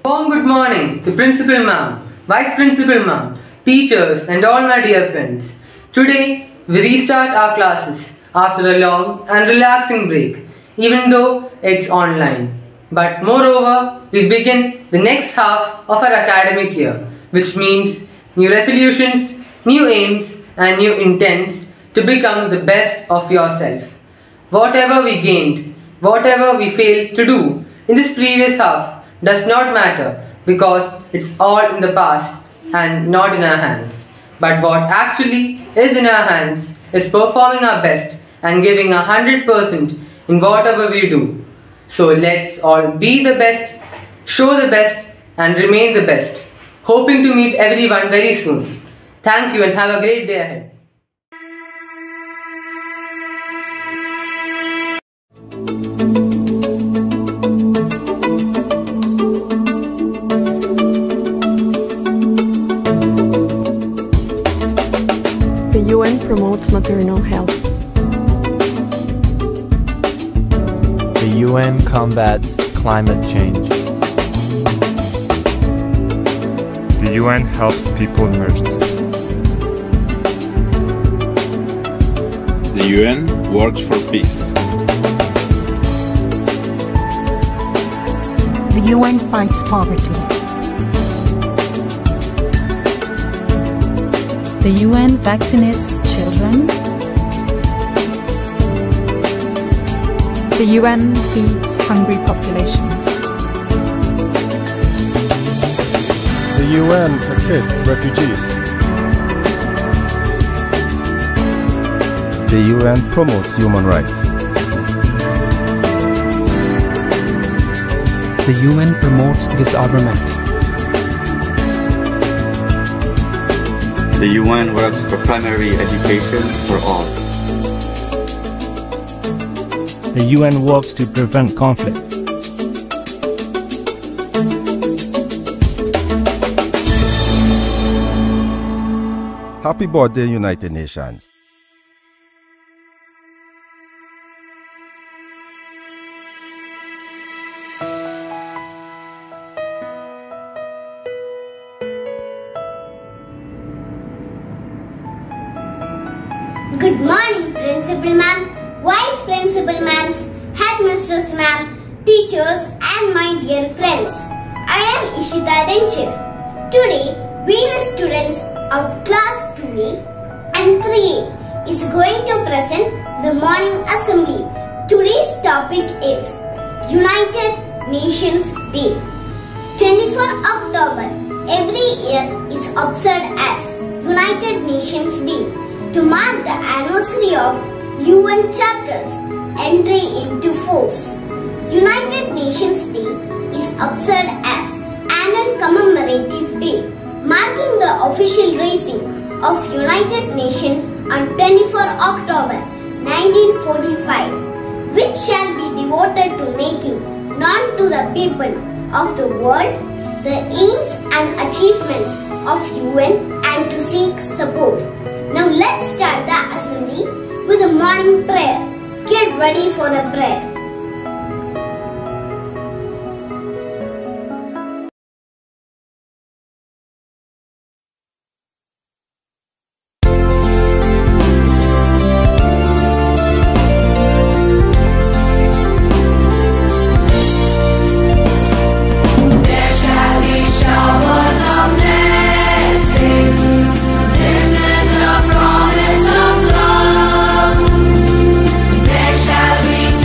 Warm good morning to Principal Ma'am, Vice Principal Ma'am, teachers and all my dear friends. Today we restart our classes after a long and relaxing break, even though it's online. But moreover, we begin the next half of our academic year, which means new resolutions, new aims and new intents to become the best of yourself. Whatever we gained, whatever we failed to do in this previous half does not matter because it's all in the past and not in our hands. But what actually is in our hands is performing our best and giving 100% in whatever we do. So let's all be the best, show the best and remain the best. Hoping to meet everyone very soon. Thank you and have a great day ahead. The UN promotes maternal health. The UN combats climate change. The UN helps people in emergencies. The UN works for peace. The UN fights poverty. The UN vaccinates children. The UN feeds hungry populations. The UN assists refugees. The UN promotes human rights. The UN promotes disarmament. The UN works for primary education for all. The UN works to prevent conflict. Happy birthday, United Nations. Good morning, Principal Ma'am, Vice Principal Ma'ams, Headmistress Ma'am, teachers and my dear friends. I am Ishita Denchir. Today, we the students of class 2A and 3A is going to present the morning assembly. Today's topic is United Nations Day. 24 October every year is observed as United Nations Day to mark the anniversary of UN Charter's entry into force. United Nations Day is observed as annual commemorative day, marking the official raising of United Nations on 24 October 1945, which shall be devoted to making known to the people of the world the aims and achievements of UN and to seek support. Now let's start the assembly with a morning prayer. Get ready for a prayer.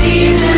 Season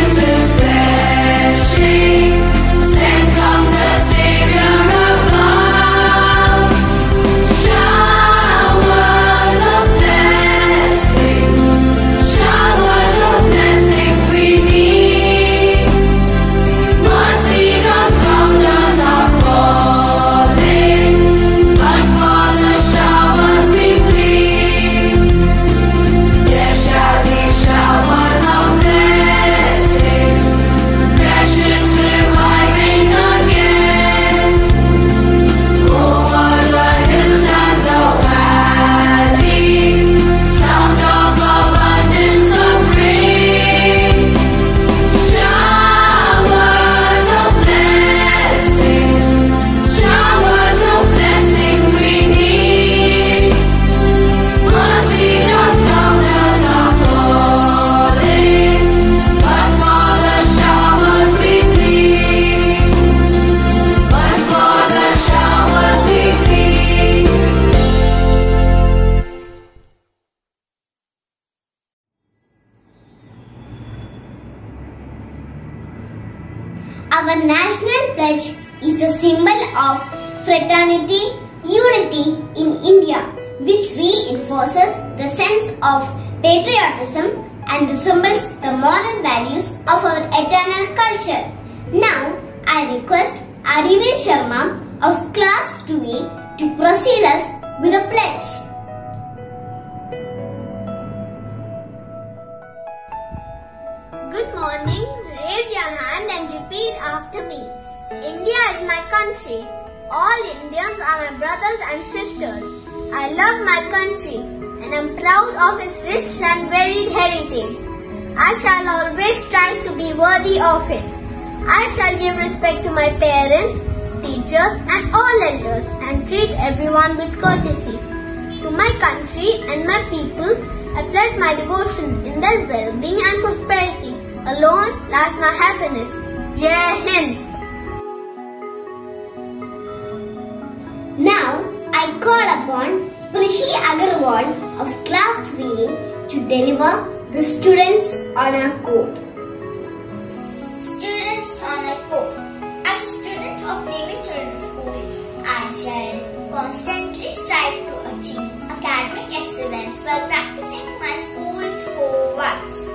Our national pledge is the symbol of fraternity, unity in India, which reinforces the sense of patriotism and resembles the moral values of our eternal culture. Now, I request Arivi Sharma of Class 2A to proceed us with a pledge. Good morning. Raise your hand and repeat after me. India is my country. All Indians are my brothers and sisters. I love my country and am proud of its rich and varied heritage. I shall always strive to be worthy of it. I shall give respect to my parents, teachers and all elders and treat everyone with courtesy. To my country and my people, I pledge my devotion in their well-being and prosperity. Alone lies my happiness. Jai Hind. Now, I call upon Prishi Agarwal of Class 3A to deliver the Students' Honor Code. Students' Honor Code. As a student of Navy Children's School, I shall constantly strive to achieve academic excellence while practicing my school's core values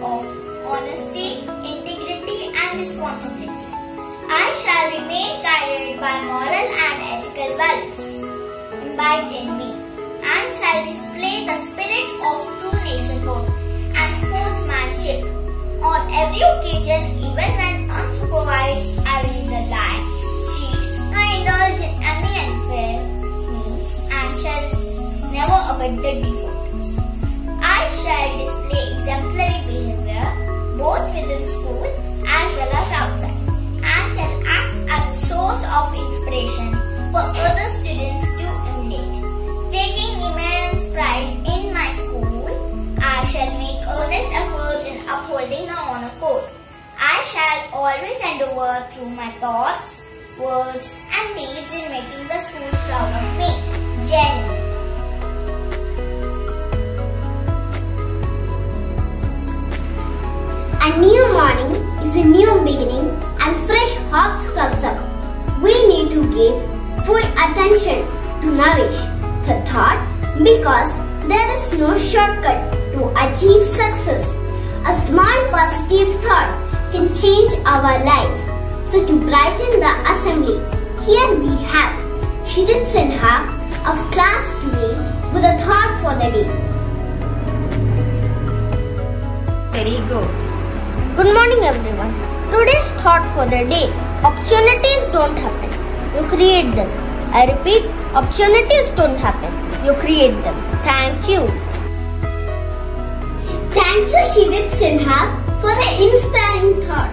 of honesty, integrity and responsibility. I shall remain guided by moral and ethical values imbibed in me and shall display the spirit of true nationhood and sportsmanship. On every occasion, even when unsupervised, I will neither lie, cheat, nor indulge in any unfair means and shall never abet the default. I shall display exemplary behavior both within school as well as outside and shall act as a source of inspiration for other students to emulate. Taking immense pride in my school, I shall make earnest efforts in upholding the honor code. I shall always endeavor through my thoughts, words and deeds in making the school proud of me. Jai Hind. A new morning is a new beginning and fresh heart scrubs up. We need to give full attention to nourish the thought because there is no shortcut to achieve success. A small positive thought can change our life. So to brighten the assembly, here we have Shidit Sinha of Class 2A with a thought for the day. Ready, go. Good morning everyone. Today's thought for the day. Opportunities don't happen. You create them. I repeat, opportunities don't happen. You create them. Thank you. Thank you Shidit Sinha for the inspiring thought.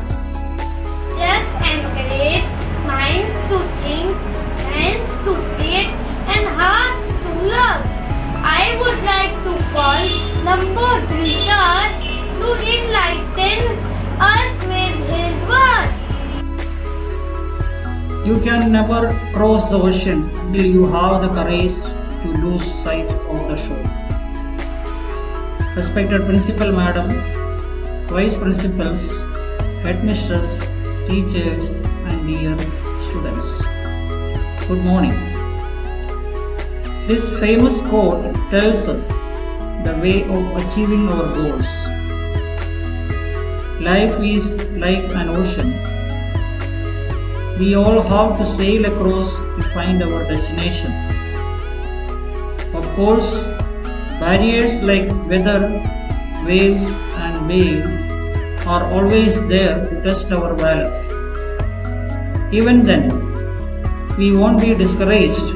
Just encourage minds to think, hands to create and hearts to love. I would like to call number 3 star to enlighten us with his words. You can never cross the ocean until you have the courage to lose sight of the shore. Respected Principal Madam, Vice Principals, Headmistress, teachers and dear students. Good morning. This famous quote tells us the way of achieving our goals. Life is like an ocean. We all have to sail across to find our destination. Of course, barriers like weather, waves and waves are always there to test our valor. Even then, we won't be discouraged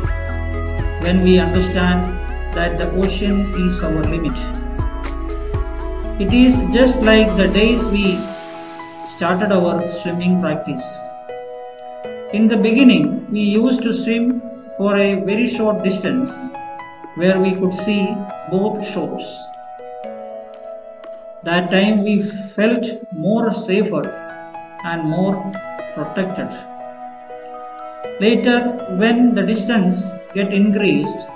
when we understand that the ocean is our limit. It is just like the days we started our swimming practice. In the beginning, we used to swim for a very short distance where we could see both shores. That time we felt more safer and more protected. Later, when the distance get increased,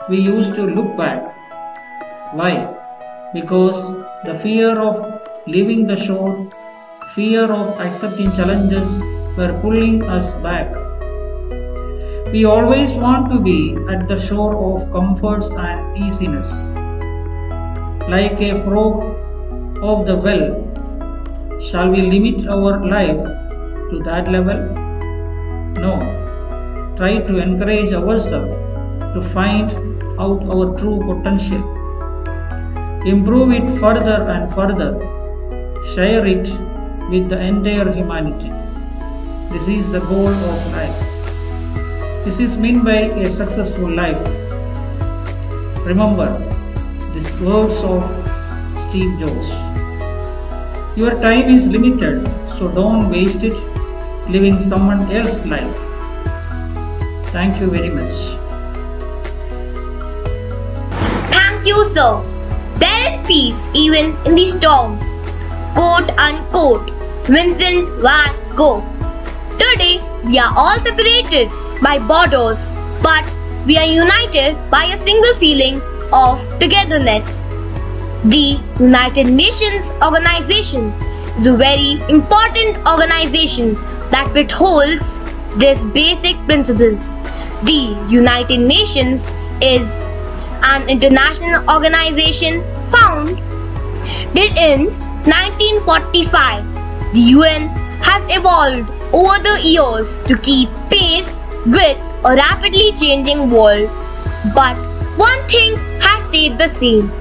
we used to look back. Why? Because the fear of leaving the shore, fear of accepting challenges were pulling us back. We always want to be at the shore of comforts and easiness. Like a frog of the well, shall we limit our life to that level? No. Try to encourage ourselves to find out our true potential. Improve it further and further. Share it with the entire humanity. This is the goal of life. This is meant by a successful life. Remember these words of Steve Jobs. Your time is limited, so don't waste it living someone else's life. Thank you very much. Thank you, sir. There is peace even in the storm. Quote unquote, Vincent van Gogh. Today, we are all separated by borders, but we are united by a single feeling of togetherness. The United Nations Organization is a very important organization that withholds this basic principle. The United Nations is an international organization founded in 1945. The UN has evolved over the years to keep pace with a rapidly changing world. But one thing has stayed the same.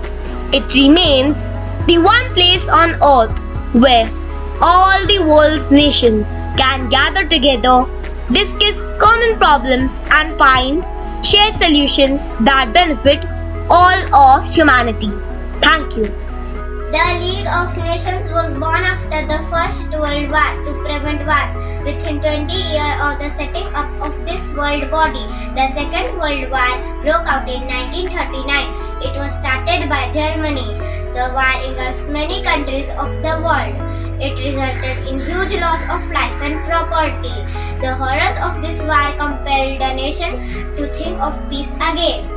It remains the one place on earth where all the world's nations can gather together, discuss common problems and find shared solutions that benefit all of humanity. Thank you. The League of Nations was born after the First World War to prevent wars. Within 20 years of the setting up of this world body, the Second World War broke out in 1939. It was started by Germany. The war engulfed many countries of the world. It resulted in huge loss of life and property. The horrors of this war compelled the nation to think of peace again.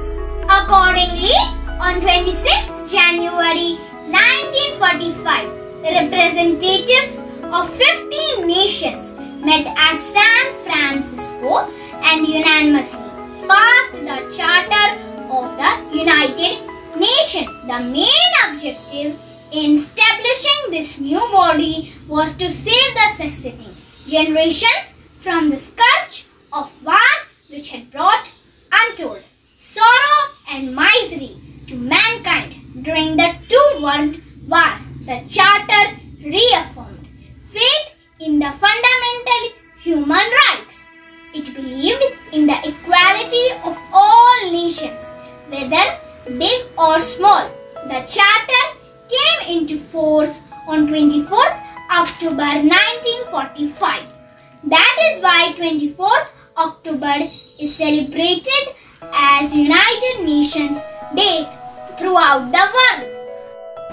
Accordingly, on 26th January 1945, the representatives of 15 nations met at San Francisco and unanimously passed the Charter of the United Nations. The main objective in establishing this new body was to save the succeeding generations from the scourge of war which had brought untold sorrow and misery to mankind during the two world wars. The Charter reaffirmed faith in the fundamental human rights. It believed in the equality of all nations, whether big or small. The Charter came into force on 24th October 1945. That is why 24th October is celebrated as United Nations Day throughout the world.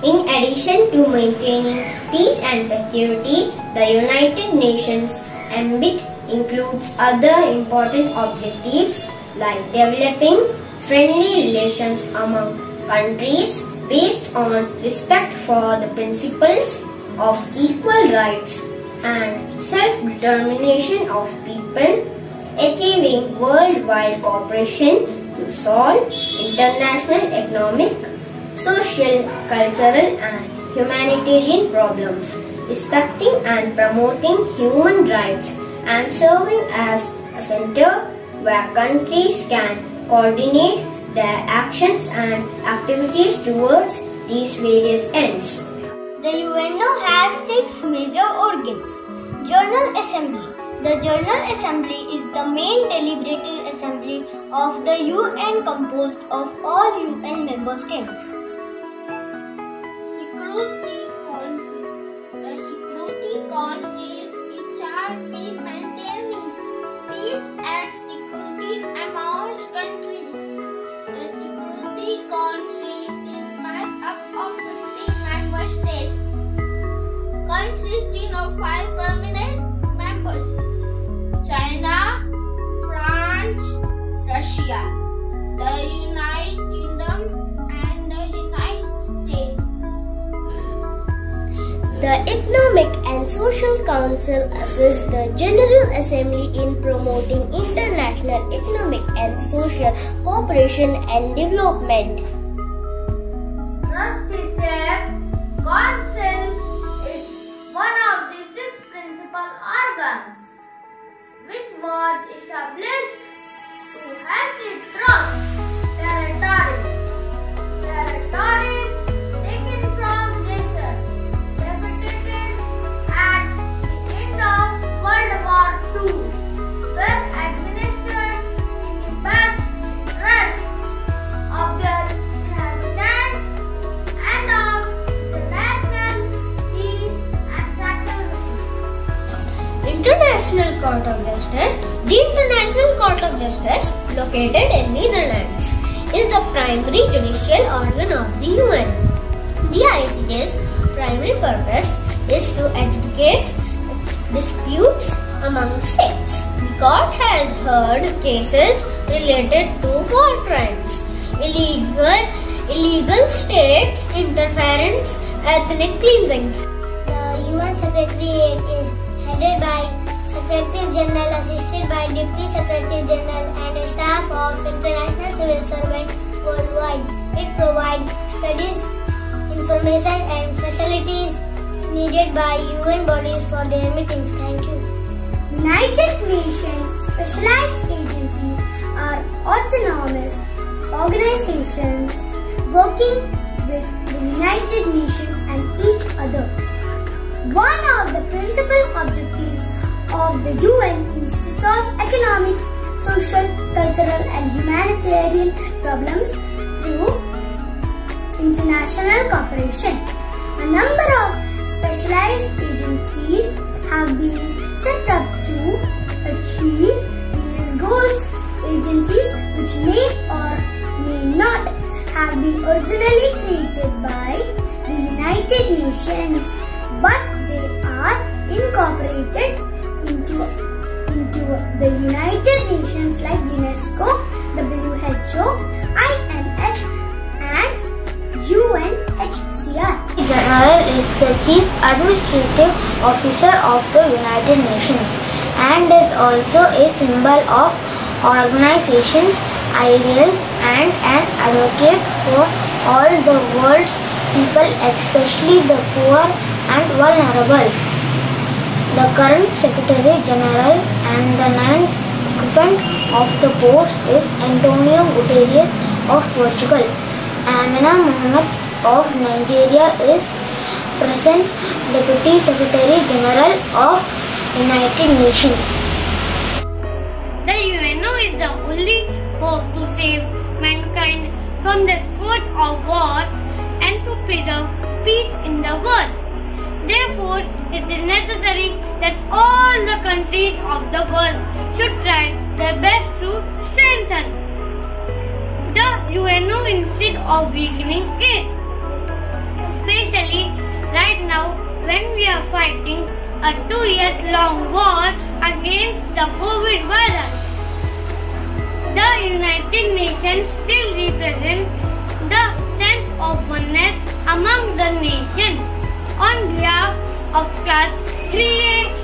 In addition to maintaining peace and security, the United Nations ambit includes other important objectives like developing friendly relations among countries based on respect for the principles of equal rights and self-determination of people, achieving worldwide cooperation to solve international economic, social, cultural and humanitarian problems, respecting and promoting human rights and serving as a center where countries can coordinate their actions and activities towards these various ends. The UNO has 6 major organs. General Assembly. The General Assembly is the main deliberative assembly of the UN composed of all UN member states. Security Council. The Security Council is in charge in maintaining peace and security amongst countries. The Security Council is made up of 15 member states, consisting of 5 permanent members: China, France, Russia, the United Kingdom and the United States. The The Economic and Social Council assists the General Assembly in promoting international economic and social cooperation and development. Trusteeship Council is one of the 6 principal organs which was established to help the trust territories taken from nations defeated at the end of World War II were administered in the best interests of their inhabitants and of the national peace and security. International Court of Justice. The International Court of Justice, located in Netherlands, is the primary judicial organ of the UN. The ICJ's primary purpose is to adjudicate disputes among states. The court has heard cases related to war crimes, illegal states interference, ethnic cleansing. The UN Secretariat is headed by Secretary General, assisted by Deputy Secretary General and a staff of international civil servants worldwide. It provides studies, information and facilities needed by UN bodies for their meetings. Thank you. United Nations specialized agencies are autonomous organizations working with the United Nations and each other. One of the principal objectives of the UN is to solve economic, social, cultural and humanitarian problems through international cooperation. A number of specialized agencies have been set up to achieve these goals. Agencies which may or may not have been originally created by the United Nations, but they are incorporated into the United Nations like UNESCO, WHO, IMF and UNHCR. The General is the Chief Administrative Officer of the United Nations and is also a symbol of organization's ideals and an advocate for all the world's people, especially the poor and vulnerable. The current Secretary General and the 9th occupant of the post is Antonio Guterres of Portugal. Amina Mohammed of Nigeria is present Deputy Secretary General of United Nations. The UNO is the only hope to save mankind from the scourge of war and to preserve peace in the world. Therefore, it is necessary that all the countries of the world should try their best to strengthen the UNO instead of weakening it. Especially right now when we are fighting a 2-year-long war against the COVID virus. The United Nations still represent the sense of oneness among the nations. On behalf of Class 3A